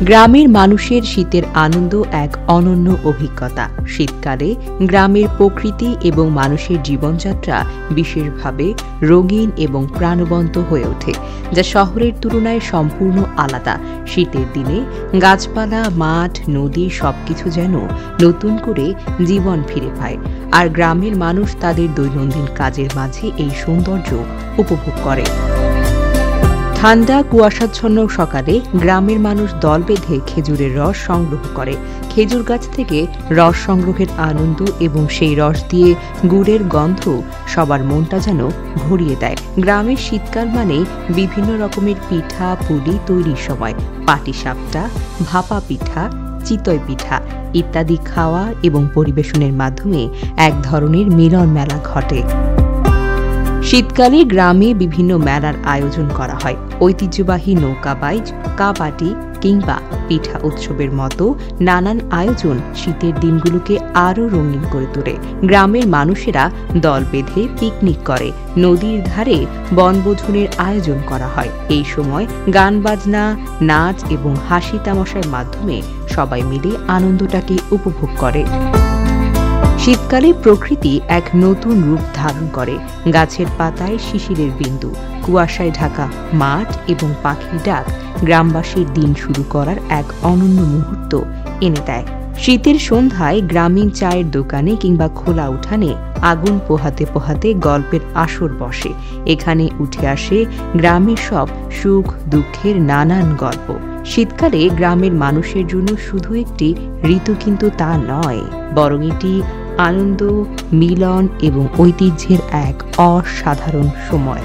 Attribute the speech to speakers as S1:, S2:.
S1: গ্রামের মানুষের শীতের আনন্দ এক অনন্য অভিজ্ঞতা। শীতকালে গ্রামের প্রকৃতি এবং মানুষের জীবনযাত্রা বিশেষভাবে রঙিন এবং প্রাণবন্ত হয়ে ওঠে, যা শহরের তুলনায় সম্পূর্ণ আলাদা। শীতের দিনে গাছপালা, মাঠ, নদী সবকিছু যেন নতুন করে জীবন ফিরে পায়, আর গ্রামের মানুষ তাদের দৈনন্দিন কাজের মাঝে এই সৌন্দর্য উপভোগ করে। ঠান্ডা কুয়াশাচ্ছন্ন সকালে গ্রামের মানুষ দল বেঁধে খেজুরের রস সংগ্রহ করে। খেজুর গাছ থেকে রস সংগ্রহের আনন্দ এবং সেই রস দিয়ে গুড়ের গন্ধ সবার মনটা যেন ভরিয়ে দেয়। গ্রামের শীতকাল মানে বিভিন্ন রকমের পিঠা পুলি তৈরির সময়। পাটিসাপটা, ভাপা পিঠা, চিতই পিঠা ইত্যাদি খাওয়া এবং পরিবেশনের মাধ্যমে এক ধরনের মিলন মেলা ঘটে। শীতকালে গ্রামে বিভিন্ন মেলার আয়োজন করা হয়। ঐতিহ্যবাহী নৌকাবাইজ, কাবাডি কিংবা পিঠা উৎসবের মতো নানান আয়োজন শীতের দিনগুলোকে আরও রঙিন করে তোলে। গ্রামের মানুষেরা দল বেঁধে পিকনিক করে, নদীর ধারে বনভোজনের আয়োজন করা হয়। এই সময় গান বাজনা, নাচ এবং হাসি তামাশার মাধ্যমে সবাই মিলে আনন্দটাকে উপভোগ করে। শীতকালে প্রকৃতি এক নতুন রূপ ধারণ করে। গাছের পাতায় শিশিরের বিন্দু, কুয়াশায় ঢাকা মাঠ এবং পাখির ডাক গ্রামবাসীর দিন শুরু করার এক অনন্য মুহূর্ত এনে দেয়। শীতের সন্ধ্যায় গ্রামীণ চায়ের দোকানে কিংবা খোলা উঠানে আগুন পোহাতে পোহাতে গল্পের আসর বসে। এখানে উঠে আসে গ্রামের সব সুখ দুঃখের নানান গল্প। শীতকালে গ্রামের মানুষের জন্য শুধু একটি ঋতু কিন্তু তা নয়, বরং এটি আনন্দ, মিলন এবং ঐতিহ্যের এক অসাধারণ সময়।